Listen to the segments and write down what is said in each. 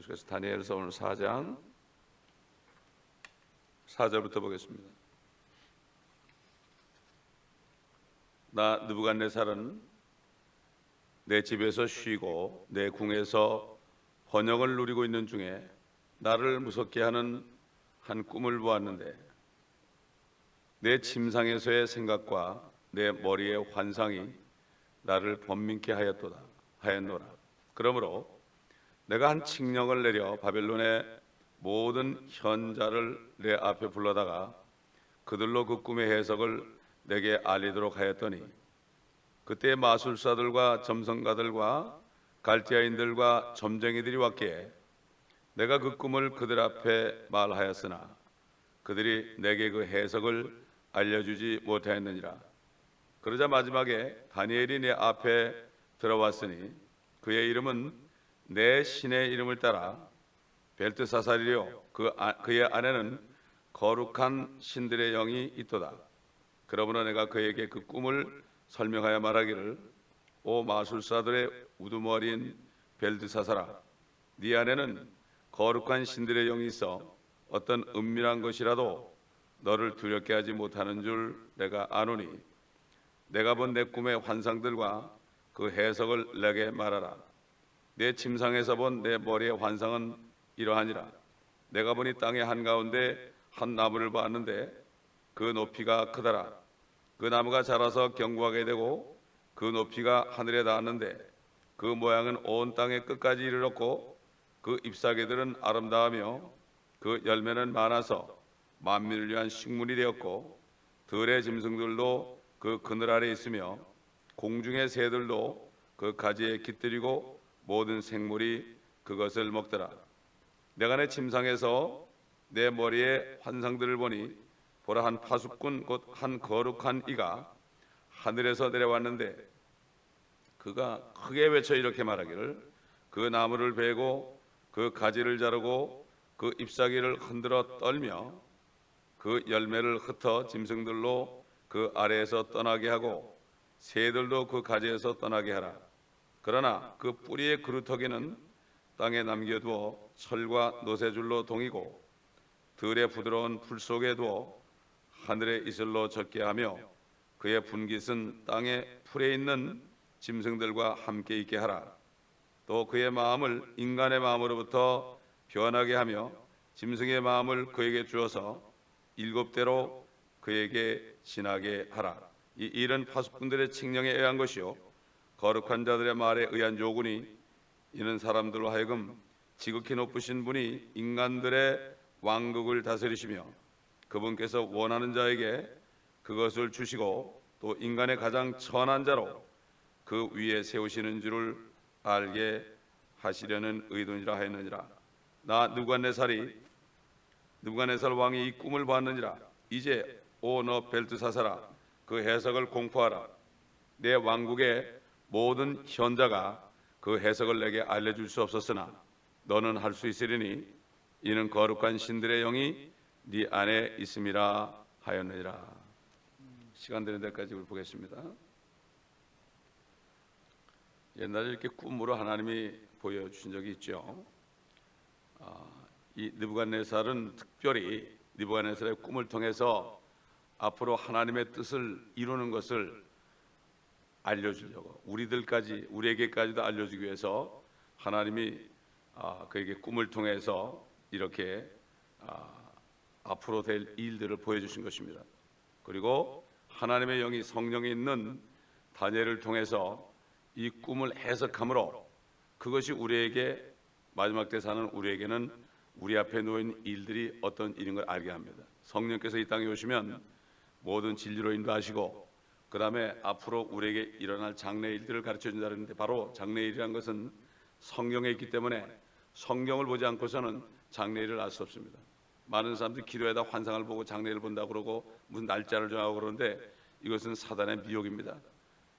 계속해서 다니엘서 오늘 4장 4절부터 보겠습니다. 나 느부갓네살은 내 집에서 쉬고 내 궁에서 번영을 누리고 있는 중에 나를 무섭게 하는 한 꿈을 보았는데 내 침상에서의 생각과 내 머리의 환상이 나를 번민케 하였노라. 그러므로 내가 한 칙령을 내려 바벨론의 모든 현자를 내 앞에 불러다가 그들로 그 꿈의 해석을 내게 알리도록 하였더니 그때 마술사들과 점성가들과 갈대아인들과 점쟁이들이 왔기에 내가 그 꿈을 그들 앞에 말하였으나 그들이 내게 그 해석을 알려주지 못하였느니라. 그러자 마지막에 다니엘이 내 앞에 들어왔으니 그의 이름은 내 신의 이름을 따라 벨드사살이요 그의 안에는 거룩한 신들의 영이 있도다. 그러므로 내가 그에게 그 꿈을 설명하여 말하기를 오 마술사들의 우두머리인 벨드사살아, 네 안에는 거룩한 신들의 영이 있어 어떤 은밀한 것이라도 너를 두렵게 하지 못하는 줄 내가 아노니 내가 본 내 꿈의 환상들과 그 해석을 내게 말하라. 내 침상에서 본 내 머리의 환상은 이러하니라. 내가 보니 땅의 한가운데 한 나무를 봤는데 그 높이가 크더라. 그 나무가 자라서 견고하게 되고 그 높이가 하늘에 닿았는데 그 모양은 온 땅의 끝까지 이르렀고 그 잎사귀들은 아름다우며 그 열매는 많아서 만민을 위한 식물이 되었고 들의 짐승들도 그 그늘 아래 있으며 공중의 새들도 그 가지에 깃들이고 모든 생물이 그것을 먹더라. 내가 내 침상에서 내 머리에 환상들을 보니 보라 한 파수꾼 곧 한 거룩한 이가 하늘에서 내려왔는데 그가 크게 외쳐 이렇게 말하기를 그 나무를 베고 그 가지를 자르고 그 잎사귀를 흔들어 떨며 그 열매를 흩어 짐승들로 그 아래에서 떠나게 하고 새들도 그 가지에서 떠나게 하라. 그러나 그 뿌리의 그루터기는 땅에 남겨두어 철과 노새줄로 동이고 들의 부드러운 풀 속에 두어 하늘의 이슬로 젖게 하며 그의 분깃은 땅의 풀에 있는 짐승들과 함께 있게 하라. 또 그의 마음을 인간의 마음으로부터 변하게 하며 짐승의 마음을 그에게 주어서 7대로 그에게 지나게 하라. 이 일은 파수꾼들의 칙령에 의한 것이요 거룩한 자들의 말에 의한 조군이 이는 사람들로 하여금 지극히 높으신 분이 인간들의 왕국을 다스리시며 그분께서 원하는 자에게 그것을 주시고 또 인간의 가장 천한 자로 그 위에 세우시는 줄을 알게 하시려는 의도니라 하였느니라. 나 느부갓네살 왕이 이 꿈을 봤느니라. 이제 오 너 벨드사살아, 그 해석을 공포하라. 내 왕국의 모든 현자가 그 해석을 내게 알려줄 수 없었으나 너는 할 수 있으리니 이는 거룩한 신들의 영이 네 안에 있음이라 하였느니라. 시간 되는 데까지 우리 보겠습니다. 옛날에 이렇게 꿈으로 하나님이 보여주신 적이 있죠. 이 느부갓네살은 특별히 느부갓네살의 꿈을 통해서 앞으로 하나님의 뜻을 이루는 것을 알려주려고 우리에게까지도 알려주기 위해서 하나님이 그에게 꿈을 통해서 이렇게 앞으로 될 일들을 보여주신 것입니다. 그리고 하나님의 영이 성령이 있는 다니엘을 통해서 이 꿈을 해석함으로 그것이 우리에게 마지막 때 사는 우리에게는 우리 앞에 놓인 일들이 어떤 일인 걸 알게 합니다. 성령께서 이 땅에 오시면 모든 진리로 인도하시고 그 다음에 앞으로 우리에게 일어날 장래 일들을 가르쳐 준다 그랬는데 바로 장래 일이란 것은 성경에 있기 때문에 성경을 보지 않고서는 장래 일을 알 수 없습니다. 많은 사람들이 기도에다 환상을 보고 장래를 본다고 그러고 무슨 날짜를 정하고 그러는데 이것은 사단의 미혹입니다.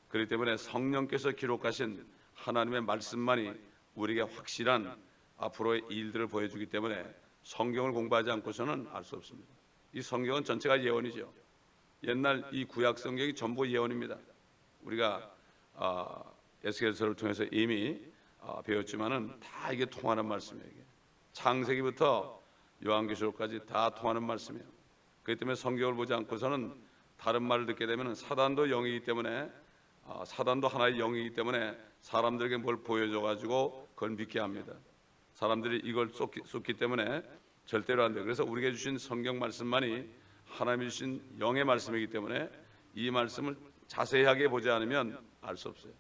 그렇기 때문에 성령께서 기록하신 하나님의 말씀만이 우리에게 확실한 앞으로의 일들을 보여주기 때문에 성경을 공부하지 않고서는 알 수 없습니다. 이 성경은 전체가 예언이죠. 옛날 이 구약 성경이 전부 예언입니다. 우리가 에스겔서를 통해서 이미 배웠지만은 다 이게 통하는 말씀이에요. 창세기부터 요한계시록까지 다 통하는 말씀이에요. 그렇기 때문에 성경을 보지 않고서는 다른 말을 듣게 되면 사단도 영이기 때문에 사단도 하나의 영이기 때문에 사람들에게 뭘 보여줘가지고 그걸 믿게 합니다. 사람들이 이걸 쏟기 때문에 절대로 안 돼요. 그래서 우리에게 주신 성경 말씀만이 하나님이 주신 영의 말씀이기 때문에 이 말씀을 자세하게 보지 않으면 알 수 없어요.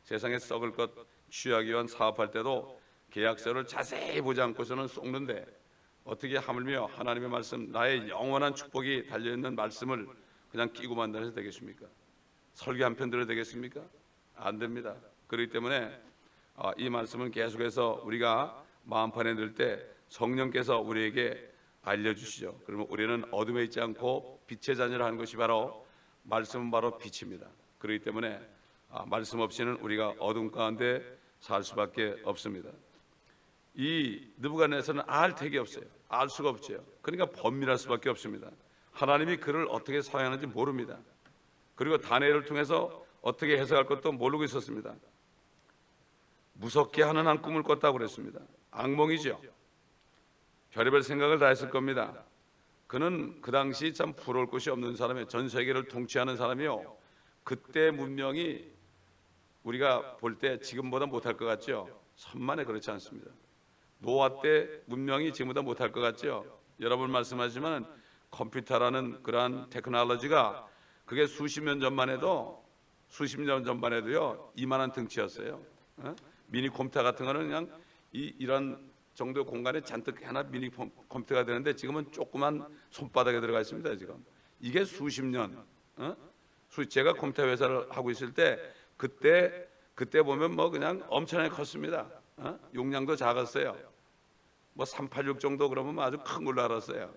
세상에 썩을 것 취하기 위한 사업할 때도 계약서를 자세히 보지 않고서는 속는데 어떻게 하물며 하나님의 말씀, 나의 영원한 축복이 달려있는 말씀을 그냥 끼고만 다녀도 되겠습니까? 설교 한 편 들어도 되겠습니까? 안 됩니다. 그렇기 때문에 이 말씀은 계속해서 우리가 마음판에 넣을 때 성령께서 우리에게 알려주시죠. 그러면 우리는 어둠에 있지 않고 빛의 자녀를 하는 것이 바로 말씀은 바로 빛입니다. 그렇기 때문에 말씀 없이는 우리가 어둠 가운데 살 수밖에 없습니다. 이 느부갓네살은 알 택이 없어요. 알 수가 없죠. 그러니까 번민할 수밖에 없습니다. 하나님이 그를 어떻게 사용하는지 모릅니다. 그리고 다니엘을 통해서 어떻게 해석할 것도 모르고 있었습니다. 무섭게 하는 한 꿈을 꿨다고 그랬습니다. 악몽이죠. 별의별 생각을 다 했을 겁니다. 그는 그 당시 참 부러울 것이 없는 사람이에요. 전 세계를 통치하는 사람이요. 그때 문명이 우리가 볼 때 지금보다 못할 것 같죠? 천만에 그렇지 않습니다. 노아 때 문명이 지금보다 못할 것 같죠? 여러분 말씀하시지만 컴퓨터라는 그러한 테크놀로지가 그게 수십 년 전만 해도요 이만한 등치였어요. 미니 컴퓨터 같은 거는 그냥 이런 정도 공간에 잔뜩 하나 미니 컴퓨터가 되는데 지금은 조그만 손바닥에 들어가 있습니다. 지금 이게 수십 년. 제가 컴퓨터 회사를 하고 있을 때 그때 보면 뭐 그냥 엄청나게 컸습니다. 용량도 작았어요. 뭐 386 정도 그러면 아주 큰 걸로 알았어요.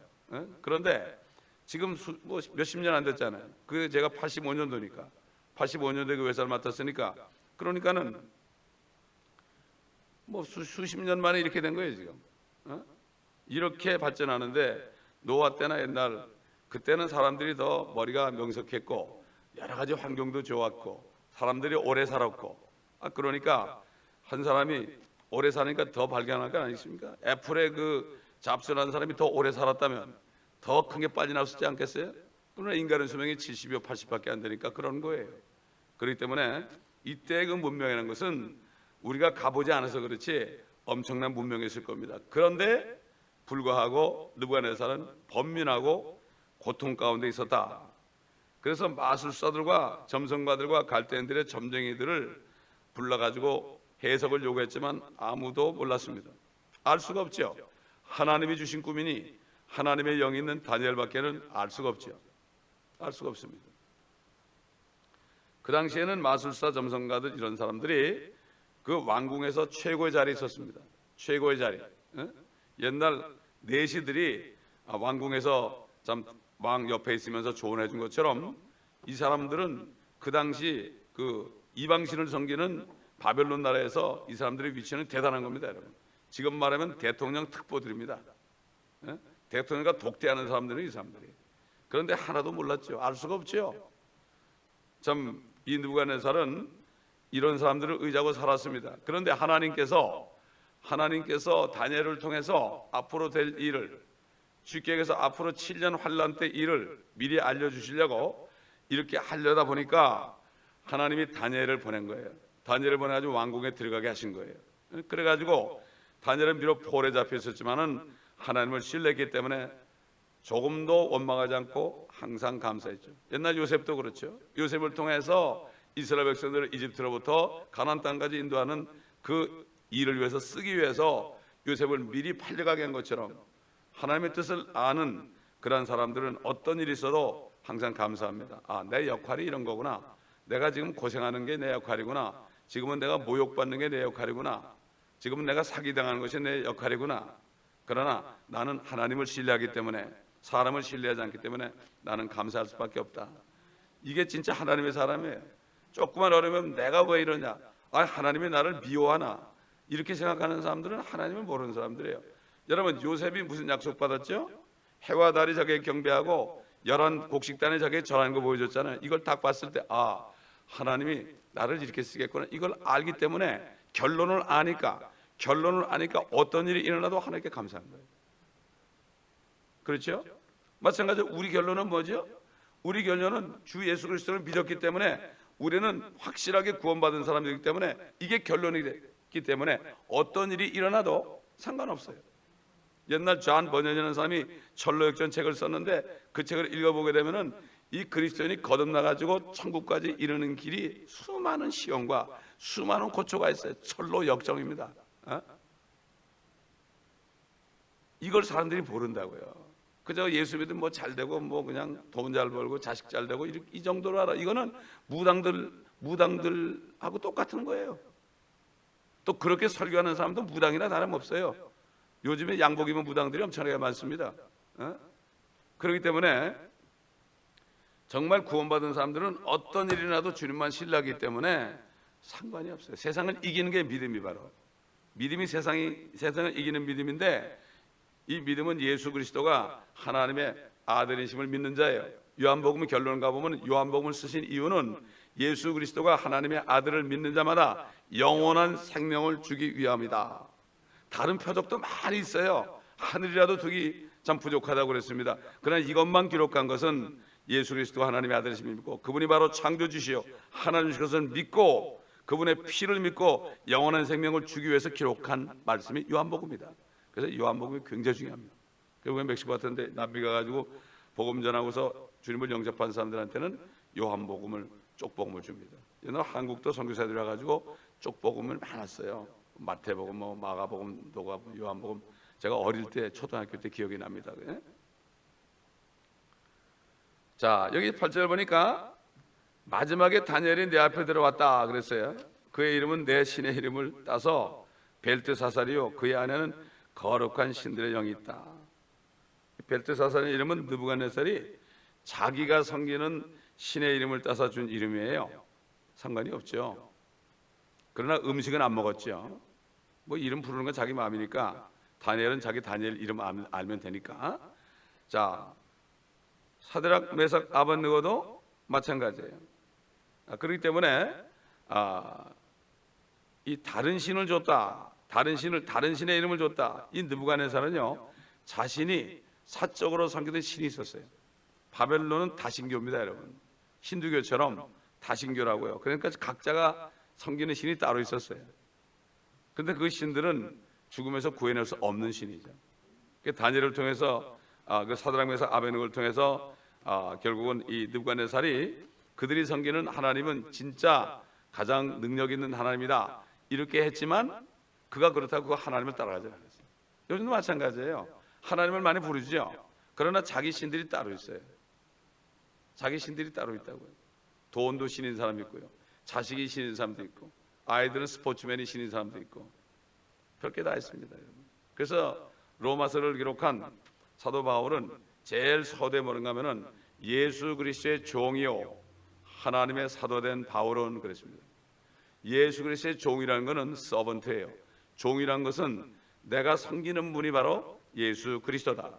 그런데 지금 뭐 몇십 년 안 됐잖아요. 그 제가 85년도니까 85년도에 그 회사를 맡았으니까 그러니까는 뭐 수십 년 만에 이렇게 된 거예요 지금. 이렇게 발전하는데 노아 때나 옛날 그때는 사람들이 더 머리가 명석했고 여러 가지 환경도 좋았고 사람들이 오래 살았고 그러니까 한 사람이 오래 사니까 더 발견할 거 아니겠습니까? 애플의 그 잡스라는 사람이 더 오래 살았다면 더 큰 게 빠져나왔지 않겠어요? 그러나 인간의 수명이 70여 80밖에 안 되니까 그런 거예요. 그렇기 때문에 이때 그 문명이라는 것은 우리가 가보지 않아서 그렇지 엄청난 문명이었을 겁니다. 그런데 불구하고 느부갓네살은 번민하고 고통 가운데 있었다. 그래서 마술사들과 점성가들과 갈대인들의 점쟁이들을 불러가지고 해석을 요구했지만 아무도 몰랐습니다. 알 수가 없죠. 하나님이 주신 꿈이니 하나님의 영이 있는 다니엘밖에는 알 수가 없죠. 알 수가 없습니다. 그 당시에는 마술사, 점성가들 이런 사람들이 그 왕궁에서 최고의 자리에 있었습니다. 최고의 자리. 옛날 내시들이 왕궁에서 참 왕 옆에 있으면서 조언해 준 것처럼 이 사람들은 그 당시 그 이방신을 섬기는 바벨론 나라에서 이 사람들의 위치는 대단한 겁니다, 여러분. 지금 말하면 대통령 특보들입니다. 대통령과 독대하는 사람들은 이 사람들이. 그런데 하나도 몰랐죠. 알 수가 없죠. 참 이 느부갓네살은 이런 사람들을 의지하고 살았습니다. 그런데 하나님께서 다니엘을 통해서 앞으로 될 일을 쉽게 얘기해서 앞으로 7년 환란 때 일을 미리 알려주시려고 이렇게 하려다 보니까 하나님이 다니엘을 보낸 거예요. 다니엘을 보내가지고 왕궁에 들어가게 하신 거예요. 그래가지고 다니엘은 비록 폴에 잡혀 있었지만은 하나님을 신뢰했기 때문에 조금도 원망하지 않고 항상 감사했죠. 옛날 요셉도 그렇죠. 요셉을 통해서 이스라엘 백성들을 이집트로부터 가나안 땅까지 인도하는 그 일을 위해서 쓰기 위해서 요셉을 미리 팔려가게 한 것처럼 하나님의 뜻을 아는 그런 사람들은 어떤 일이 있어도 항상 감사합니다. 내 역할이 이런 거구나. 내가 지금 고생하는 게 내 역할이구나. 지금은 내가 모욕받는 게 내 역할이구나. 지금은 내가 사기당하는 것이 내 역할이구나. 그러나 나는 하나님을 신뢰하기 때문에, 사람을 신뢰하지 않기 때문에 나는 감사할 수밖에 없다. 이게 진짜 하나님의 사람이에요. 조금만 어려우면 내가 왜 이러냐, 하나님이 나를 미워하나, 이렇게 생각하는 사람들은 하나님을 모르는 사람들이에요. 여러분, 요셉이 무슨 약속 받았죠? 해와 달이 자기에게 경배하고 11 곡식단에 자기에게 절하는 거 보여줬잖아요. 이걸 딱 봤을 때 하나님이 나를 이렇게 쓰겠구나, 이걸 알기 때문에, 결론을 아니까, 결론을 아니까 어떤 일이 일어나도 하나님께 감사한 거예요. 그렇죠? 마찬가지로 우리 결론은 뭐죠? 우리 결론은 주 예수 그리스도를 믿었기 때문에 우리는 확실하게 구원받은 사람들이기 때문에 이게 결론이기 때문에 어떤 일이 일어나도 상관없어요. 옛날 존 버년이라는 사람이 철로역전 책을 썼는데 그 책을 읽어보게 되면은 이 그리스도인이 거듭나가지고 천국까지 이르는 길이 수많은 시험과 수많은 고초가 있어요. 철로역정입니다. 이걸 사람들이 모른다고요. 그저 예수 믿으면 뭐 잘 되고 뭐 그냥 돈 잘 벌고 자식 잘 되고 이 정도로 알아. 이거는 무당들하고 똑같은 거예요. 또 그렇게 설교하는 사람도 무당이나 다름없어요. 요즘에 양복 입은 무당들이 엄청나게 많습니다. 그렇기 때문에 정말 구원받은 사람들은 어떤 일이 나도 주님만 신뢰하기 때문에 상관이 없어요. 세상을 이기는 게 믿음이 바로 믿음이 세상을 이기는 믿음인데 이 믿음은 예수 그리스도가 하나님의 아들이심을 믿는 자예요. 요한복음 결론 가보면 요한복음을 쓰신 이유는 예수 그리스도가 하나님의 아들을 믿는 자마다 영원한 생명을 주기 위함이다. 다른 표적도 많이 있어요. 하늘이라도 두기 참 부족하다고 그랬습니다. 그러나 이것만 기록한 것은 예수 그리스도가 하나님의 아들이심을 믿고 그분이 바로 창조주시요 하나님이신 것을 믿고 그분의 피를 믿고 영원한 생명을 주기 위해서 기록한 말씀이 요한복음이다. 그래서 요한복음이 굉장히 중요합니다. 결국에 멕시코 같은데 남미 가가지고 복음 전하고서 주님을 영접한 사람들한테는 요한복음을 쪽복음을 줍니다. 옛날 한국도 선교사들이 와가지고 쪽복음을 많았어요. 마태복음, 뭐 마가복음, 누가복음, 요한복음. 제가 어릴 때 초등학교 때 기억이 납니다. 자, 여기 8절 보니까 마지막에 다니엘이 내 앞에 들어왔다 그랬어요. 그의 이름은 내 신의 이름을 따서 벨트사살이요 그의 안에는 거룩한 신들의 영이 있다. 벨트사살의 이름은 느부갓네살이 자기가 섬기는 신의 이름을 따서 준 이름이에요. 상관이 없죠. 그러나 음식은 안 먹었죠. 뭐 이름 부르는 건 자기 마음이니까 다니엘은 자기 다니엘 이름 알면 되니까. 자, 사드락 메삭 아벳느고도 마찬가지예요. 그렇기 때문에 이 다른 신을 줬다. 다른 신의 이름을 줬다. 이 느부갓네살은요 자신이 사적으로 섬기던 신이 있었어요. 바벨론은 다신교입니다, 여러분. 힌두교처럼 다신교라고요. 그러니까 각자가 섬기는 신이 따로 있었어요. 그런데 그 신들은 죽음에서 구해낼 수 없는 신이죠. 다니엘을 통해서 그 사드락 메삭 아벳느고를 통해서 결국은 이 느부갓네살이 그들이 섬기는 하나님은 진짜 가장 능력 있는 하나님이다 이렇게 했지만 그가 그렇다고 그 하나님을 따라가지 않았어요. 요즘도 마찬가지예요. 하나님을 많이 부르죠. 그러나 자기 신들이 따로 있어요. 자기 신들이 따로 있다고요. 돈도 신인 사람이 있고요. 자식이 신인 사람도 있고 아이들은 스포츠맨이 신인 사람도 있고 별게 다 있습니다. 여러분. 그래서 로마서를 기록한 사도 바울은 제일 서두에 뭐는가 하면은 예수 그리스도의 종이요 하나님의 사도된 바울은 그랬습니다. 예수 그리스도의 종이라는 것은 서번트예요. 종이라는 것은 내가 섬기는 분이 바로 예수 그리스도다.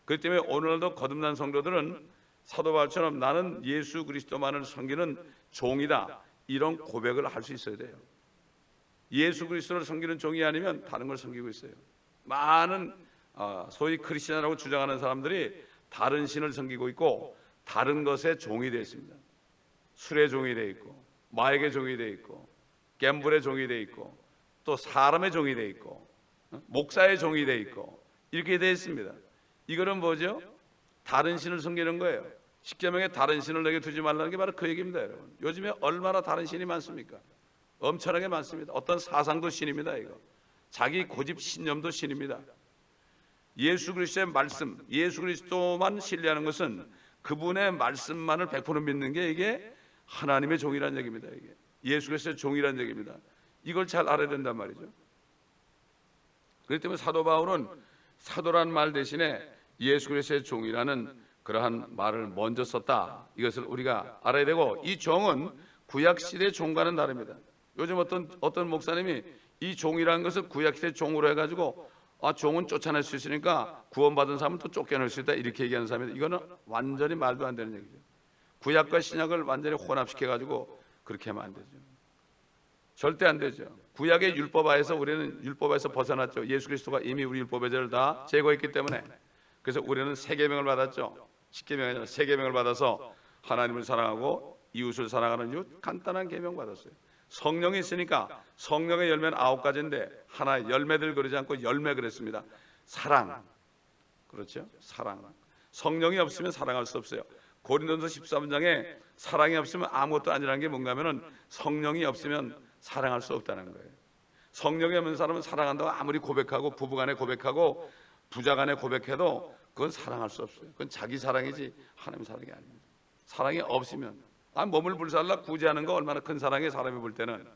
그렇기 때문에 오늘도 거듭난 성도들은 사도 바울처럼 나는 예수 그리스도만을 섬기는 종이다 이런 고백을 할 수 있어야 돼요. 예수 그리스도를 섬기는 종이 아니면 다른 걸 섬기고 있어요. 많은 소위 크리스천이라고 주장하는 사람들이 다른 신을 섬기고 있고 다른 것의 종이 되어 있습니다. 술의 종이 되어 있고 마약의 종이 되어 있고 갬블의 종이 되어 있고 또 사람의 종이 되어 있고 목사의 종이 되어 있고 이렇게 되어 있습니다. 이거는 뭐죠? 다른 신을 섬기는 거예요. 십계명에 다른 신을 내게 두지 말라는 게 바로 그 얘기입니다, 여러분. 요즘에 얼마나 다른 신이 많습니까? 엄청나게 많습니다. 어떤 사상도 신입니다. 이거 자기 고집 신념도 신입니다. 예수 그리스도의 말씀, 예수 그리스도만 신뢰하는 것은 그분의 말씀만을 100% 믿는 게 이게 하나님의 종이라는 얘기입니다. 이게 예수 그리스도의 종이라는 얘기입니다. 이걸 잘 알아야 된단 말이죠. 그렇기 때문에 사도 바울은 사도란 말 대신에 예수 그리스도의 종이라는 그러한 말을 먼저 썼다. 이것을 우리가 알아야 되고 이 종은 구약 시대의 종과는 다릅니다. 요즘 어떤 목사님이 이 종이라는 것을 구약 시대 종으로 해가지고 종은 쫓아낼 수 있으니까 구원받은 사람은 또 쫓겨낼 수 있다 이렇게 얘기하는 사람입니다. 이거는 완전히 말도 안 되는 얘기죠. 구약과 신약을 완전히 혼합시켜가지고 그렇게 하면 안 되죠. 절대 안 되죠. 구약의 율법하에서 우리는 율법에서 벗어났죠. 예수 그리스도가 이미 우리 율법의 죄를 다 제거했기 때문에. 그래서 우리는 새 계명을 받았죠. 십계명이 아니라 새 계명을 받아서 하나님을 사랑하고 이웃을 사랑하는 이 간단한 계명 받았어요. 성령이 있으니까 성령의 열매는 9가지인데 하나의 열매들 그러지 않고 열매 그랬습니다. 사랑, 그렇죠? 사랑. 성령이 없으면 사랑할 수 없어요. 고린도서 13장에 사랑이 없으면 아무것도 아니라는 게 뭔가 하면은 성령이 없으면 사랑할 수 없다는 거예요. 성령이 없는 사람은 사랑한다고 아무리 고백하고 부부간에 고백하고 부자간에 고백해도 그건 사랑할 수 없어요. 그건 자기 사랑이지 하나님 사랑이 아닙니다. 사랑이 없으면 몸을 불살라 구제하는 거 얼마나 큰 사랑이에요. 사람이 볼 때는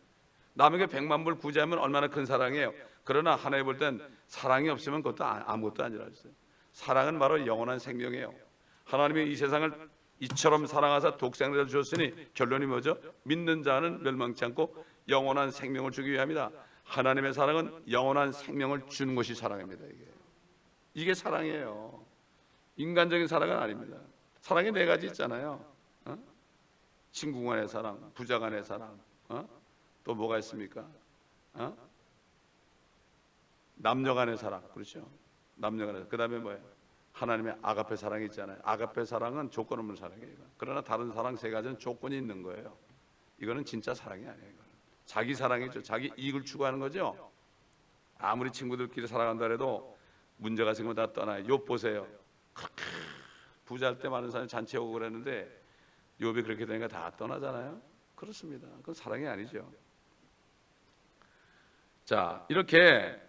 남에게 100만 불 구제하면 얼마나 큰 사랑이에요. 그러나 하나님 볼 땐 사랑이 없으면 그것도 아무것도 아니라 했어요. 사랑은 바로 영원한 생명이에요. 하나님이 이 세상을 이처럼 사랑하사 독생자를 주셨으니 결론이 뭐죠? 믿는 자는 멸망치 않고 영원한 생명을 주기 위함이다. 하나님의 사랑은 영원한 생명을 주는 것이 사랑입니다. 이게 사랑이에요. 인간적인 사랑은 아닙니다. 사랑이 4가지 있잖아요. 친구 간의 사랑, 부자 간의 사랑, 또 뭐가 있습니까? 남녀 간의 사랑, 그렇죠? 남녀 간의. 그 다음에 뭐예요? 하나님의 아가페 사랑이 있잖아요. 아가페 사랑은 조건 없는 사랑이에요. 그러나 다른 사랑 3가지는 조건이 있는 거예요. 이거는 진짜 사랑이 아니에요. 이거는. 자기 사랑이죠. 자기 이익을 추구하는 거죠. 아무리 친구들끼리 사랑한다 해도 문제가 생기면 다 떠나요. 욥 보세요. 그렇게 부자일 때 많은 사람이 잔치 오고 그랬는데 욥이 그렇게 되니까 다 떠나잖아요. 그렇습니다. 그건 사랑이 아니죠. 자, 이렇게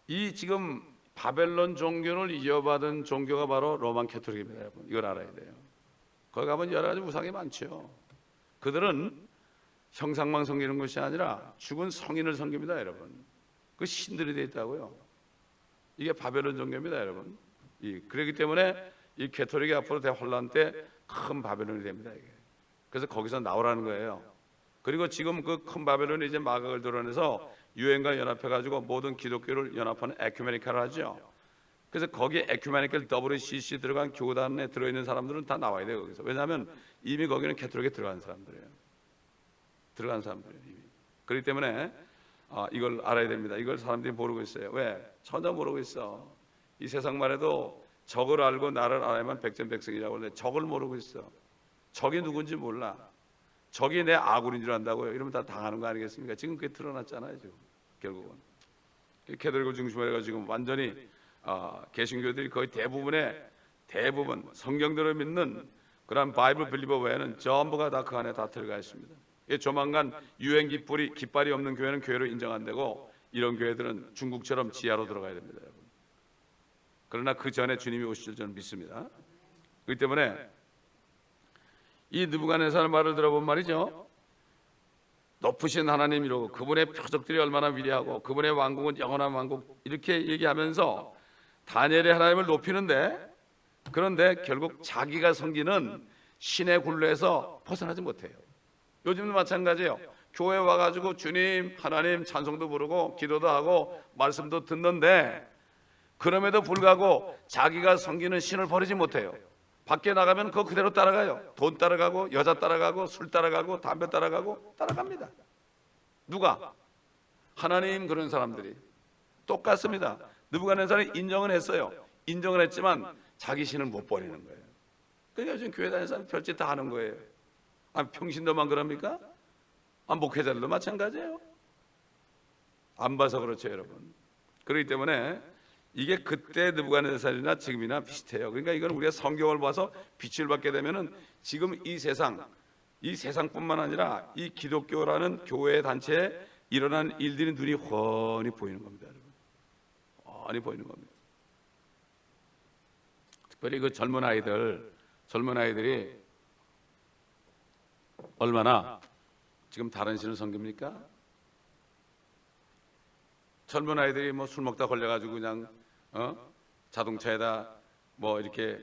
이 지금 바벨론 종교를 이어받은 종교가 바로 로만 캐토릭입니다. 여러분, 이걸 알아야 돼요. 거기 가면 여러 가지 우상이 많죠. 그들은 형상만 섬기는 것이 아니라 죽은 성인을 섬깁니다. 여러분, 그 신들이 되어 있다고요. 이게 바벨론 종교입니다. 여러분. 그렇기 때문에 이 캐토릭이 앞으로 대혼란 때 큰 바벨론이 됩니다. 이게. 그래서 거기서 나오라는 거예요. 그리고 지금 그 큰 바벨론이 이제 마각을 드러내서 유엔과 연합해가지고 모든 기독교를 연합하는 에큐메니카를 하죠. 그래서 거기에 에큐메니컬 WCC 들어간 교단에 들어있는 사람들은 다 나와야 돼요. 거기서. 왜냐하면 이미 거기는 캐토릭에 들어간 사람들이에요. 들어간 사람들이에요. 이미. 그렇기 때문에 이걸 알아야 됩니다. 이걸 사람들이 모르고 있어요. 왜? 전혀 모르고 있어. 이 세상만 해도 적을 알고 나를 알아야만 백전백승이라고 하는데 적을 모르고 있어. 적이 누군지 몰라. 적이 내 아군인 줄 안다고요. 이러면 다 당하는 거 아니겠습니까? 지금 그게 드러났잖아요. 지금 결국은 캐톨릭을 중심으로 해서 지금 완전히 개신교들이 거의 대부분 성경대로 믿는 그런 바이블 빌리버 외에는 전부가 다 그 안에 다 들어가 있습니다. 조만간 유엔 깃발이 없는 교회는 교회로 인정 안 되고 이런 교회들은 중국처럼 지하로 들어가야 됩니다. 여러분. 그러나 그 전에 주님이 오실 줄 저는 믿습니다. 그렇기 때문에 이 느부갓네살 말을 들어본 말이죠. 높으신 하나님이로 그분의 표적들이 얼마나 위대하고 그분의 왕국은 영원한 왕국 이렇게 얘기하면서 다니엘의 하나님을 높이는데 그런데 결국 자기가 섬기는 신의 굴레에서 벗어나지 못해요. 요즘도 마찬가지예요. 교회 와가지고 주님 하나님 찬송도 부르고 기도도 하고 말씀도 듣는데 그럼에도 불구하고 자기가 섬기는 신을 버리지 못해요. 밖에 나가면 그거 그대로 따라가요. 돈 따라가고 여자 따라가고 술 따라가고 담배 따라가고 따라갑니다. 누가? 하나님 그런 사람들이 똑같습니다. 느부갓네살이 인정은 했어요. 인정을 했지만 자기 신을 못 버리는 거예요. 그러니까 요즘 교회 다니는 사람 별짓 다 하는 거예요. 평신도만 그럽니까? 목회자들도 마찬가지예요. 안 봐서 그렇죠 여러분. 그렇기 때문에 이게 그때 느부갓네살이나 지금이나 비슷해요. 그러니까 이건 우리가 성경을 봐서 빛을 받게 되면은 지금 이 세상뿐만 아니라 이 기독교라는 교회 단체에 일어난 일들이 눈이 훤히 보이는 겁니다, 여러분. 훤히 보이는 겁니다. 특별히 그 젊은 아이들이 얼마나 지금 다른 신을 섬깁니까? 젊은 아이들이 뭐 술 먹다 걸려가지고 그냥 자동차에다 뭐 이렇게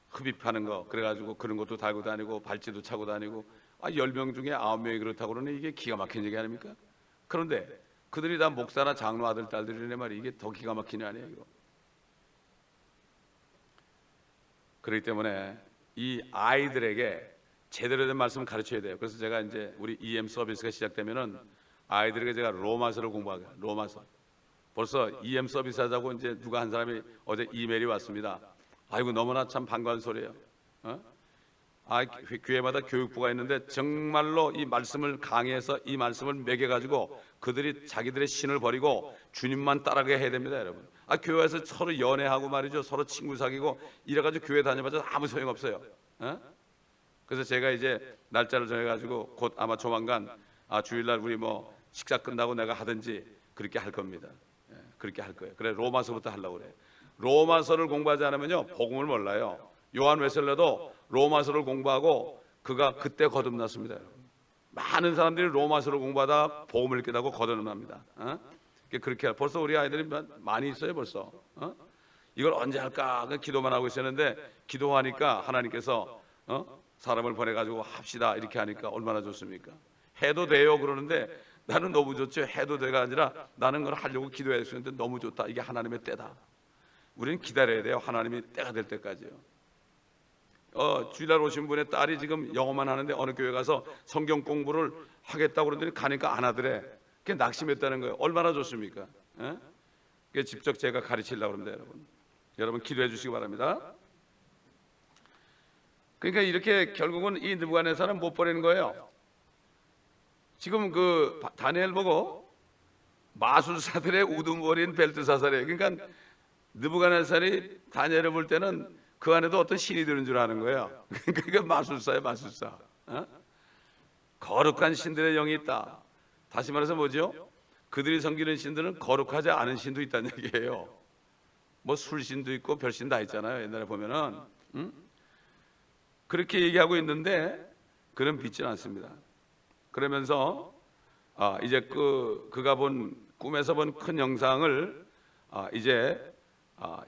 흡입하는 거 그래가지고 그런 것도 달고 다니고 발찌도 차고 다니고 10명 중에 9명이 그렇다고 그러니 이게 기가 막힌 얘기 아닙니까? 그런데 그들이 다 목사나 장로 아들 딸들이네 말이 이게 더 기가 막히네 아니에요 이거. 그렇기 때문에 이 아이들에게 제대로 된 말씀을 가르쳐야 돼요. 그래서 제가 이제 우리 EM 서비스가 시작되면은 아이들에게 제가 로마서를 공부하게. 로마서. 벌써 EM 서비스 하자고 이제 누가 한 사람이 어제 이메일이 왔습니다. 아이고 너무나 참 반가운 소리예요. 교회마다 교육부가 있는데 정말로 이 말씀을 강의해서 이 말씀을 매겨가지고 그들이 자기들의 신을 버리고 주님만 따라가게 해야 됩니다, 여러분. 교회에서 서로 연애하고 말이죠, 서로 친구 사귀고 이래가지고 교회 다녀봐도 아무 소용 없어요. 그래서 제가 이제 날짜를 정해가지고 곧 아마 조만간 주일날 우리 뭐 식사 끝나고 내가 하든지 그렇게 할 겁니다. 그렇게 할 거예요. 그래 로마서부터 하려고 그래. 로마서를 공부하지 않으면요 복음을 몰라요. 요한 웨슬레도 로마서를 공부하고 그가 그때 거듭났습니다. 많은 사람들이 로마서를 공부하다 복음을 깨닫고 거듭납니다. 그렇게 벌써 우리 아이들이 많이 있어요 벌써. 이걸 언제 할까 기도만 하고 있었는데 기도하니까 하나님께서 사람을 보내가지고 합시다 이렇게 하니까 얼마나 좋습니까? 해도 돼요 그러는데 나는 너무 좋죠. 해도 돼가 아니라 나는 그걸 하려고 기도했었는데 너무 좋다. 이게 하나님의 때다. 우리는 기다려야 돼요. 하나님이 때가 될 때까지요. 주일날 오신 분의 딸이 지금 영어만 하는데 어느 교회 가서 성경 공부를 하겠다고 그러더니 가니까 안 하더래. 그게 낙심했다는 거예요. 얼마나 좋습니까? 그게 직접 제가 가르치려고 합니다. 여러분 기도해 주시기 바랍니다. 그러니까 이렇게 결국은 이 느부갓네살은 못 버리는 거예요. 지금 그 다니엘 보고 마술사들의 우두머리인 벨트사살이에요. 그러니까 느부갓네살이 다니엘을 볼 때는 그 안에도 어떤 신이 드는 줄 아는 거예요. 그러니까 마술사예요, 마술사. 거룩한 신들의 영이 있다. 다시 말해서 뭐죠? 그들이 섬기는 신들은 거룩하지 않은 신도 있다는 얘기예요. 뭐 술신도 있고 별신 다 있잖아요. 옛날에 보면은 그렇게 얘기하고 있는데 그는 믿지는 않습니다. 그러면서 이제 그가 본 꿈에서 본 큰 영상을 이제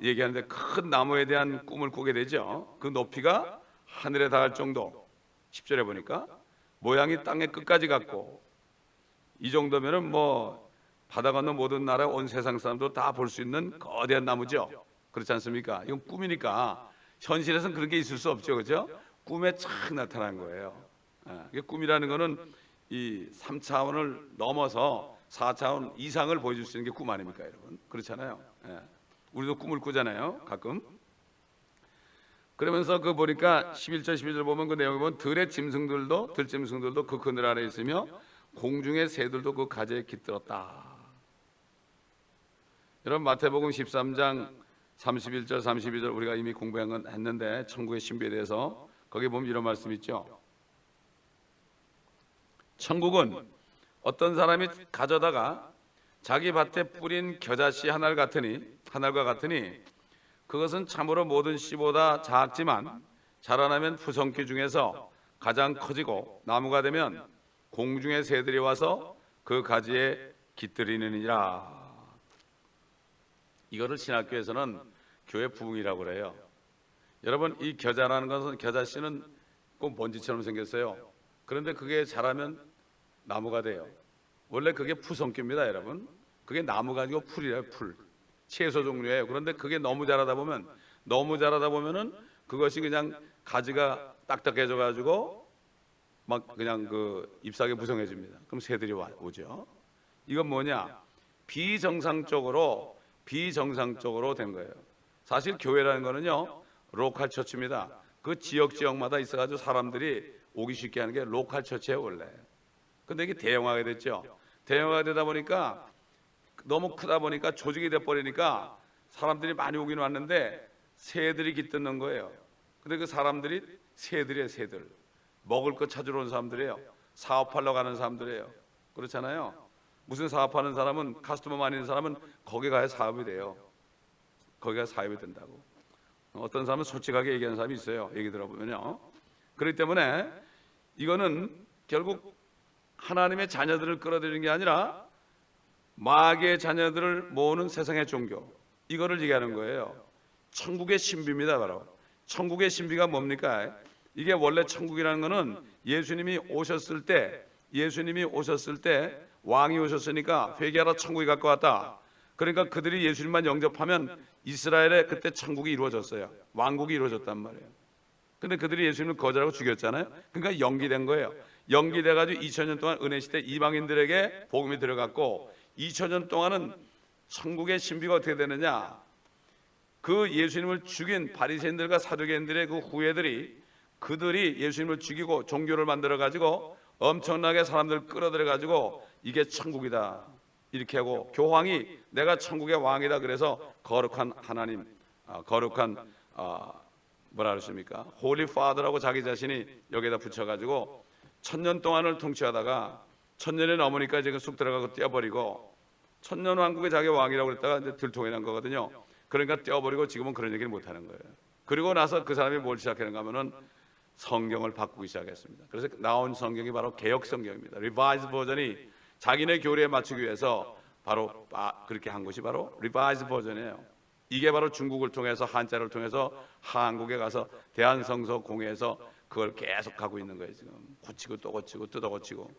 얘기하는데 큰 나무에 대한 꿈을 꾸게 되죠. 그 높이가 하늘에 닿을 정도. 10절에 보니까 모양이 땅의 끝까지 갔고 이 정도면은 뭐 바다 건너 모든 나라 온 세상 사람도 다 볼 수 있는 거대한 나무죠. 그렇지 않습니까? 이건 꿈이니까 현실에서는 그런 게 있을 수 없죠, 그렇죠? 꿈에 착 나타난 거예요. 이게 꿈이라는 거는 이 3차원을 넘어서 4차원 이상을 보여줄 수 있는 게 꿈 아닙니까, 여러분? 그렇잖아요. 우리도 꿈을 꾸잖아요, 가끔. 그러면서 그 보니까 11절 12절 보면 그 내용을 보면 들짐승들도 그 그늘 아래 있으며 공중의 새들도 그 가지에 깃들었다. 여러분 마태복음 13장 31절 32절 우리가 이미 공부한 건 했는데 천국의 신비에 대해서 거기 보면 이런 말씀 있죠. 천국은 어떤 사람이 가져다가 자기 밭에 뿌린 겨자씨 하늘과 같으니 그것은 참으로 모든 씨보다 작지만 자라나면 푸성기 중에서 가장 커지고 나무가 되면 공중의 새들이 와서 그 가지에 깃들이느니라. 이거를 신학교에서는 교회 부흥이라고 그래요. 여러분 이 겨자라는 것은 겨자씨는 꼭 먼지처럼 생겼어요. 그런데 그게 자라면 나무가 돼요. 원래 그게 푸성기입니다, 여러분. 그게 나무가 아니고 풀이에요, 풀. 채소 종류예요. 그런데 그게 너무 자라다 보면은 그것이 그냥 가지가 딱딱해져 가지고 막 그냥 그 잎사귀 무성해집니다. 그럼 새들이 오죠. 이건 뭐냐? 비정상적으로 된 거예요. 사실 교회라는 거는요 로컬 처치입니다. 그 지역마다 있어가지고 사람들이 오기 쉽게 하는 게 로컬 처치예요 원래. 근데 이게 대형화가 됐죠. 대형화가 되다 보니까 너무 크다 보니까 조직이 돼 버리니까 사람들이 많이 오긴 왔는데 새들이 깃드는 거예요. 근데 그 사람들이 새들이에요. 새들 먹을 거 찾으러 온 사람들이에요. 사업하러 가는 사람들이에요. 그렇잖아요. 무슨 사업하는 사람은 카스터머 많이 있는 사람은 거기 가야 사업이 돼요. 거기가 사업이 된다고. 어떤 사람은 솔직하게 얘기하는 사람이 있어요. 얘기 들어보면요. 그렇기 때문에 이거는 결국 하나님의 자녀들을 끌어들이는 게 아니라 마귀의 자녀들을 모으는 세상의 종교, 이거를 얘기하는 거예요. 천국의 신비입니다. 바로 천국의 신비가 뭡니까? 이게 원래 천국이라는 거는 예수님이 오셨을 때 왕이 오셨으니까 회개하러 천국이 갖고 왔다. 그러니까 그들이 예수님만 영접하면 이스라엘에 그때 천국이 이루어졌어요. 왕국이 이루어졌단 말이에요. 근데 그들이 예수님을 거절하고 죽였잖아요. 그러니까 연기된 거예요. 연기돼가지고 2000년 동안 은혜 시대 이방인들에게 복음이 들어갔고 2000년 동안은 천국의 신비가 어떻게 되느냐? 그 예수님을 죽인 바리새인들과 사두개인들의 그 후예들이 그들이 예수님을 죽이고 종교를 만들어 가지고 엄청나게 사람들 끌어들여 가지고 이게 천국이다 이렇게 하고 교황이 내가 천국의 왕이다 그래서 거룩한 하나님, 거룩한 뭐라 그러십니까? 홀리 파더라고 자기 자신이 여기다 붙여가지고 1000년 동안을 통치하다가 1000년이 넘으니까 지금 쑥 들어가고 떼어버리고 1000년 왕국의 자기 왕이라고 그랬다가 이제 들통이 난 거거든요. 그러니까 떼어버리고 지금은 그런 얘기를 못하는 거예요. 그리고 나서 그 사람이 뭘 시작하는가 하면은 성경을 바꾸기 시작했습니다. 그래서 나온 성경이 바로 개역 성경입니다. 리바이즈 버전이 자기네 교리에 맞추기 위해서 바로 그렇게 한 것이 바로 리바이즈 버전이에요. 이게 바로 중국을 통해서 한자를 통해서 한국에 가서 대한성서공회에서 그걸 계속 하고 있는 거예요. 지금 고치고 또 고치고 뜯어 고치고.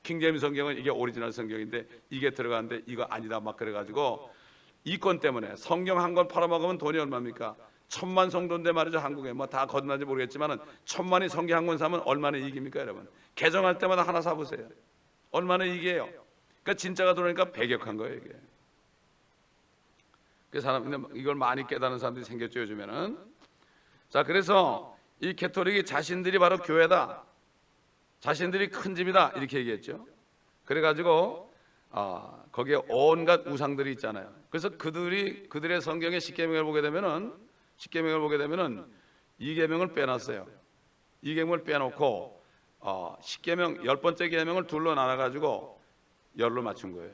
킹제임스 성경은 이게 오리지널 성경인데 이게 들어가는데 이거 아니다 막 그래가지고 이권 때문에 성경 한 권 팔아먹으면 돈이 얼마입니까? 1000만 성도인데 말이죠. 한국에 뭐 다 거듭난지 모르겠지만은 1000만이 성경 한 권 사면 얼마나 이익입니까, 여러분? 개정할 때마다 하나 사보세요. 얼마나 이익이에요? 그러니까 진짜가 들어오니까 배격한 거예요, 이게. 그 사람 이걸 많이 깨닫는 사람들이 생겼죠, 요즘에는. 자, 그래서 이 캐토릭이 자신들이 바로 교회다, 자신들이 큰 집이다 이렇게 얘기했죠. 그래가지고 거기에 온갖 우상들이 있잖아요. 그래서 그들의 성경의 십계명을 보게 되면은 이 계명을 빼놨어요. 이 계명을 빼놓고 십계명 10번째 계명을 둘로 나눠가지고 열로 맞춘 거예요.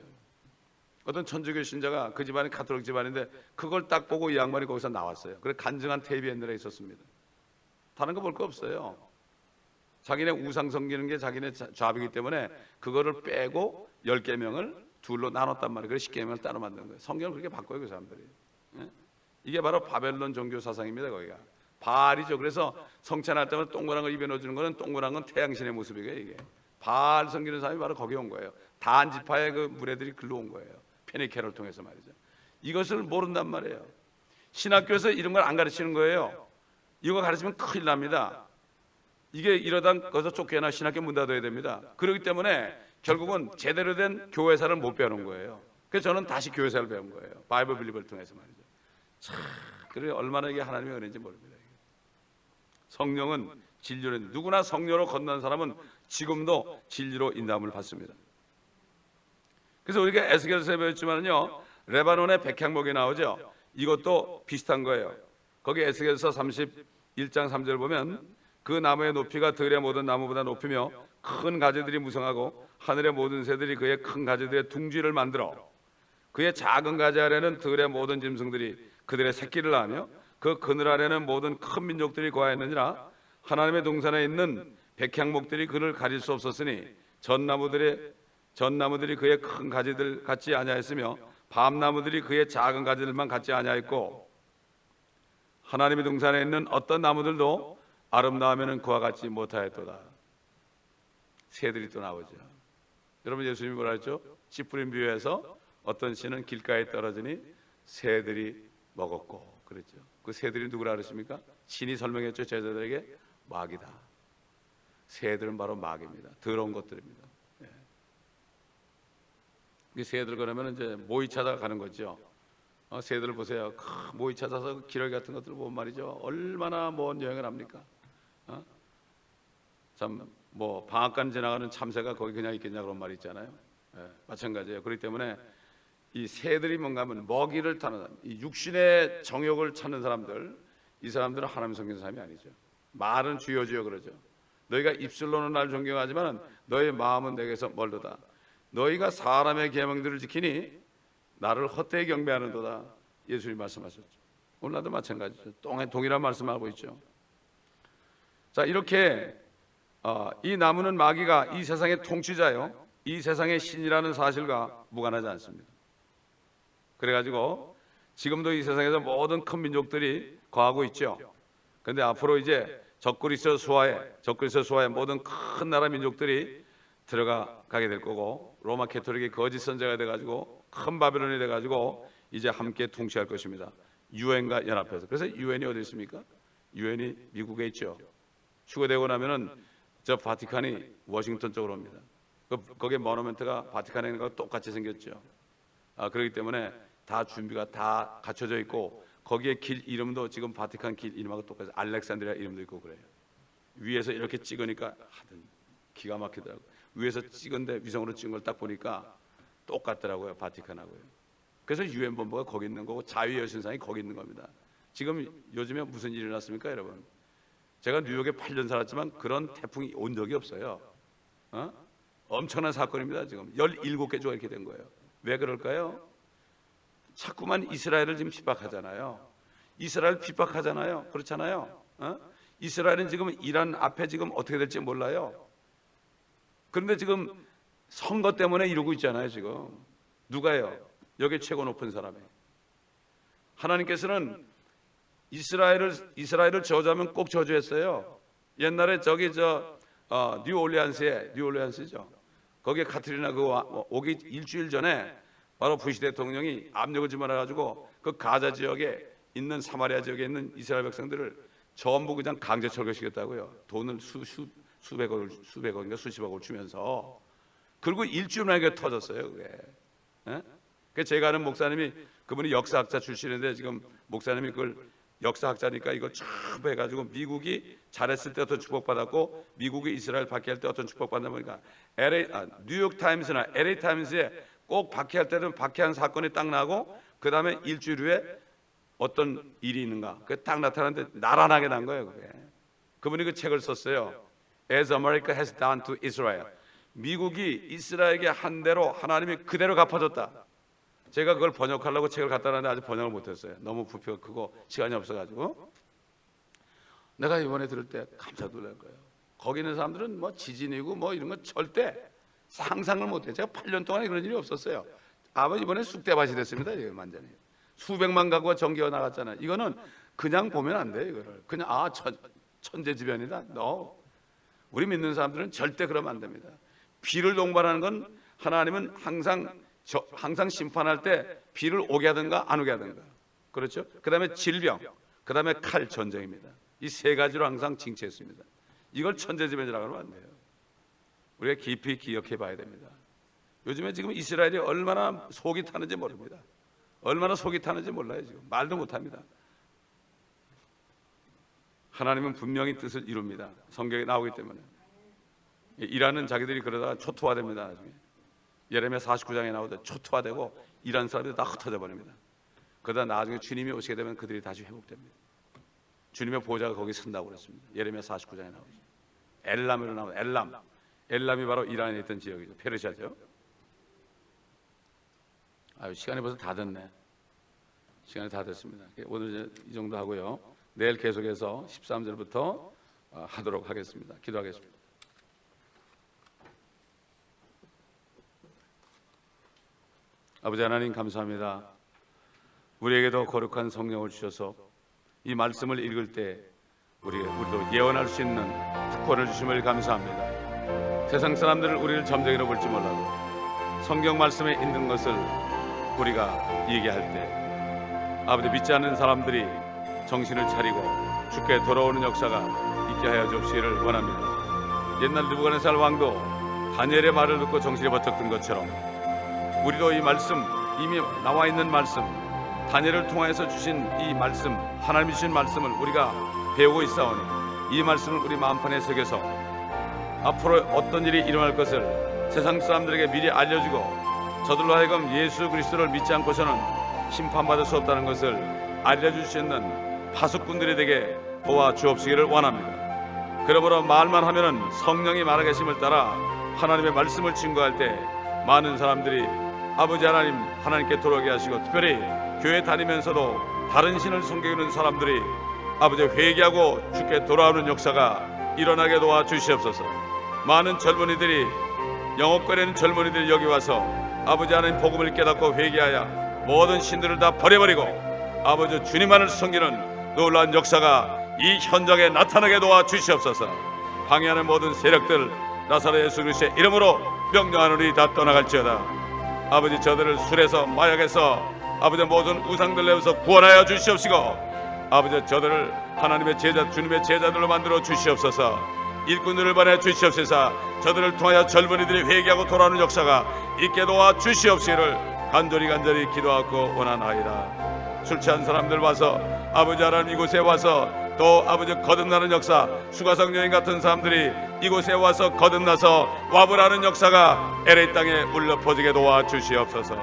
어떤 천주교 신자가 그 집안이 가톨릭 집안인데 그걸 딱 보고 이 양반이 거기서 나왔어요. 그래 간증한 테이프 옛날에 있었습니다. 다른 거 볼 거 없어요. 자기네 우상 섬기는 게 자기네 잡이기 때문에 그거를 빼고 10계명을 둘로 나눴단 말이에요. 그래서 10계명을 따로 만든 거예요. 성경을 그렇게 바꿔요, 그 사람들이. 이게 바로 바벨론 종교 사상입니다. 거기가 바알이죠. 그래서 성찬할 때마다 동그란 걸 입에 넣어주는 거는 동그란 건 태양신의 모습이에요. 이게 바알 섬기는 사람이 바로 거기 온 거예요. 단 지파의 그 무례들이 글로 온 거예요. 페니케를 통해서 말이죠. 이것을 모른단 말이에요. 신학교에서 이런 걸 안 가르치는 거예요. 이거 가르치면 큰일 납니다. 이게 이러다 거기서 쫓겨나 신학교 문 닫아야 됩니다. 그렇기 때문에 결국은 제대로 된 교회사를 못 배우는 거예요. 그래서 저는 다시 교회사를 배운 거예요. 바이블 빌리버를 통해서 말이죠. 참, 그래 얼마나 이게 하나님의 은혜인지 모릅니다. 성령은 진리로, 누구나 성령으로 건넌 사람은 지금도 진리로 인도함을 받습니다. 그래서 우리가 에스겔서에 배웠지만요, 레바논의 백향목이 나오죠. 이것도 비슷한 거예요. 거기 에스겔서 31장 3절 보면 그 나무의 높이가 들의 모든 나무보다 높이며 큰 가지들이 무성하고 하늘의 모든 새들이 그의 큰 가지들의 둥지를 만들어 그의 작은 가지 아래는 들의 모든 짐승들이 그들의 새끼를 낳으며 그 그늘 아래는 모든 큰 민족들이 거하였느니라. 하나님의 동산에 있는 백향목들이 그를 가릴 수 없었으니 전나무들이 그의 큰 가지들 같지 아니하였으며 밤나무들이 그의 작은 가지들만 같지 아니하였고 하나님의 동산에 있는 어떤 나무들도 아름다우면 그와 같지 못하였도다. 새들이 또 나오죠. 여러분 예수님이 뭐라 했죠? 씨 뿌린 비유에서 어떤 씨는 길가에 떨어지니 새들이 먹었고 그랬죠. 그 새들이 누구라 그러십니까? 신이 설명했죠. 제자들에게 마귀다. 새들은 바로 마귀입니다. 더러운 것들입니다. 이 새들 그러면 이제 모이 찾아 가는 거죠. 새들 보세요. 모이 찾아서 기러기 같은 것들 보면 말이죠. 얼마나 먼 여행을 합니까? 참 뭐 방앗간 지나가는 참새가 거기 그냥 있겠냐 그런 말이 있잖아요. 마찬가지예요. 그렇기 때문에 이 새들이 뭔가 하면 먹이를 타는 사람, 이 육신의 정욕을 찾는 사람들, 이 사람들은 하나님 섬기는 사람이 아니죠. 말은 주여 주여 그러죠. 너희가 입술로는 날 존경하지만 너희 마음은 내게서 멀도다. 너희가 사람의 계명들을 지키니 나를 헛되이 경배하는도다. 예수님 말씀하셨죠. 오늘날도 마찬가지죠. 동일한 말씀하고 있죠. 자, 이렇게 이 나무는 마귀가 이 세상의 통치자요, 이 세상의 신이라는 사실과 무관하지 않습니다. 그래가지고 지금도 이 세상에서 모든 큰 민족들이 거하고 있죠. 그런데 앞으로 이제 적그리스도 수하에 모든 큰 나라 민족들이 들어가게 될 거고 로마 캐토릭이 거짓 선제가 돼가지고 큰 바벨론이 돼가지고 이제 함께 통치할 것입니다. 유엔과 연합해서. 그래서 유엔이 어디 있습니까? 유엔이 미국에 있죠. 추가되고 나면은 저 바티칸이 워싱턴 쪽으로 옵니다. 거기에 모노멘트가 바티칸에 있는 거랑 똑같이 생겼죠. 그렇기 때문에 다 준비가 다 갖춰져 있고, 거기에 길 이름도 지금 바티칸 길 이름하고 똑같아요. 알렉산드리아 이름도 있고 그래요. 위에서 이렇게 찍으니까 하여튼 기가 막히더라고요. 위에서 찍은데 위성으로 찍은 걸 딱 보니까 똑같더라고요, 바티칸하고요. 그래서 유엔 본부가 거기 있는 거고 자유여신상이 거기 있는 겁니다. 지금 요즘에 무슨 일이 났습니까, 여러분? 제가 뉴욕에 8년 살았지만 그런 태풍이 온 적이 없어요. 엄청난 사건입니다. 지금 17개 조가 이렇게 된 거예요. 왜 그럴까요? 자꾸만 이스라엘을 지금 핍박하잖아요. 이스라엘 핍박하잖아요. 그렇잖아요. 이스라엘은 지금 이란 앞에 지금 어떻게 될지 몰라요. 그런데 지금 선거 때문에 이러고 있잖아요. 지금 누가요? 여기 최고 높은 사람이. 하나님께서는 이스라엘을 저주하면 꼭 저주했어요. 옛날에 저기 뉴올리안스죠. 거기에 카트리나 오기 일주일 전에 바로 부시 대통령이 압력을 집어넣어가지고 그 가자 지역에 있는 사마리아 지역에 있는 이스라엘 백성들을 전부 그냥 강제 철거시켰다고요. 돈을 수백억인가 수십억을 주면서. 그리고 일주일 만에 터졌어요. 그게. 그 제가 아는 목사님이, 그분이 역사학자 출신인데 지금 목사님이 그걸 역사학자니까 이걸 쫙 해가지고 미국이 잘했을 때 어떤 축복받았고 미국이 이스라엘 박해할 때 어떤 축복받나 보니까 뉴욕 타임스나 LA 타임스에 꼭 박해할 때는 박해한 사건이 딱 나고 그 다음에 일주일 후에 어떤 일이 있는가 그게 딱 나타나는데 나란하게 난 거예요. 그게. 그분이 그 책을 썼어요. As America has done to Israel. 미국이 이스라엘에게 한 대로 하나님이 그대로 갚아줬다. 제가 그걸 번역하려고 책을 갖다 놨는데 아직 번역을 못했어요. 너무 부피가 크고 시간이 없어가지고. 내가 이번에 들을 때 깜짝 놀랄 거예요. 거기 있는 사람들은 뭐 지진이고 뭐 이런 건 절대 상상을 못해요. 제가 8년 동안에 그런 일이 없었어요. 아버지 이번에 쑥대밭이 됐습니다. 이거 완전히 수백만 가구가 전기가 나갔잖아요. 이거는 그냥 보면 안 돼요. 이거를 그냥 천재지변이다. 우리 믿는 사람들은 절대 그러면 안 됩니다. 비를 동반하는 건 하나님은 항상 심판할 때 비를 오게 하든가 안 오게 하든가. 그렇죠? 그 다음에 질병, 그 다음에 칼, 전쟁입니다. 이 세 가지로 항상 징치했습니다. 이걸 천재지변이라고 하면 안 돼요. 우리가 깊이 기억해 봐야 됩니다. 요즘에 지금 이스라엘이 얼마나 속이 타는지 모릅니다. 얼마나 속이 타는지 몰라요. 지금 말도 못합니다. 하나님은 분명히 뜻을 이룹니다. 성경에 나오기 때문에. 일하는 자기들이 그러다가 초토화됩니다. 나중에 예레미야 49장에 나오듯 초토화되고 일하는 사람들이 다 흩어져 버립니다. 그러다 나중에 주님이 오시게 되면 그들이 다시 회복됩니다. 주님의 보좌가 거기 선다고 그랬습니다. 예레미야 49장에 나오죠. 엘람으로 나오는 엘람이 바로 이란에 있던 지역이죠. 페르시아죠. 시간이 벌써 다 됐네. 시간이 다 됐습니다. 오늘 이 정도 하고요. 내일 계속해서 13절부터 하도록 하겠습니다. 기도하겠습니다. 아버지 하나님 감사합니다. 우리에게도 거룩한 성령을 주셔서 이 말씀을 읽을 때 우리도 예언할 수 있는 특권을 주심을 감사합니다. 세상 사람들을 우리를 점쟁이로 볼지 몰라도 성경 말씀에 있는 것을 우리가 얘기할 때 아버지 믿지 않는 사람들이 정신을 차리고 주께 돌아오는 역사가 있게 하여 주시기를 원합니다. 옛날 느부갓네살 왕도 다니엘의 말을 듣고 정신이 번쩍 든 것처럼 우리도 이 말씀, 이미 나와 있는 말씀, 다니엘을 통하여서 주신 이 말씀, 하나님이 주신 말씀을 우리가 배우고 있사오니 이 말씀을 우리 마음판에 새겨서 앞으로 어떤 일이 일어날 것을 세상 사람들에게 미리 알려주고 저들로 하여금 예수 그리스도를 믿지 않고서는 심판받을 수 없다는 것을 알려줄 수 있는 파수꾼들이 되게 도와주옵시기를 원합니다. 그러므로 말만 하면은 성령이 말하 계심을 따라 하나님의 말씀을 증거할 때 많은 사람들이 아버지 하나님께 돌아오게 하시고 특별히 교회 다니면서도 다른 신을 섬기는 사람들이 아버지 회개하고 주께 돌아오는 역사가 일어나게 도와주시옵소서. 많은 젊은이들이 영업거리는 젊은이들이 여기 와서 아버지 하나님 복음을 깨닫고 회개하여 모든 신들을 다 버려버리고 아버지 주님만을 섬기는 놀라운 역사가 이 현장에 나타나게 도와주시옵소서. 방해하는 모든 세력들 나사렛 예수 그리스도의 이름으로 명령하노니 다 떠나갈지어다. 아버지 저들을 술에서 마약에서 아버지 모든 우상들 내에서 구원하여 주시옵시고 아버지 저들을 하나님의 제자 주님의 제자들로 만들어 주시옵소서. 일꾼들을 보내 주시옵소서. 저들을 통하여 젊은이들이 회개하고 돌아오는 역사가 있게 도와 주시옵시기를 간절히 기도하고 원하나이다. 술 취한 사람들 와서 아버지 하나님 이곳에 와서 또 아버지 거듭나는 역사, 수가성 여인 같은 사람들이 이곳에 와서 거듭나서 와보라는 역사가 LA 땅에 울려 퍼지게 도와 주시옵소서.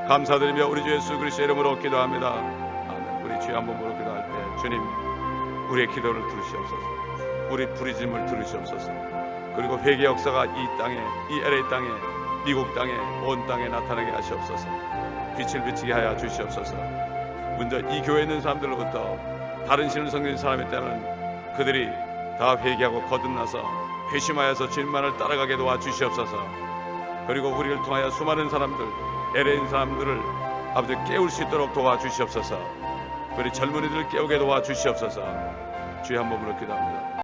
감사드리며 우리 주 예수 그리스도의 이름으로 기도합니다. 아멘. 우리 주여 한번 부르 기도할 때 주님 우리의 기도를 들으시옵소서. 우리 부르짖음을 들으시옵소서. 그리고 회개 역사가 이 땅에, 이 LA 땅에, 미국 땅에, 온 땅에 나타나게 하시옵소서. 빛을 비치게 하여 주시옵소서. 먼저 이 교회에 있는 사람들로부터 다른 신을 섬기는 사람에 따른 그들이 다 회개하고 거듭나서 회심하여서 주님만을 따라가게 도와 주시옵소서. 그리고 우리를 통하여 수많은 사람들, LA인 사람들을 아버지 깨울 수 있도록 도와 주시옵소서. 우리 젊은이들을 깨우게 도와 주시옵소서. 주의 한 몸으로 기도합니다.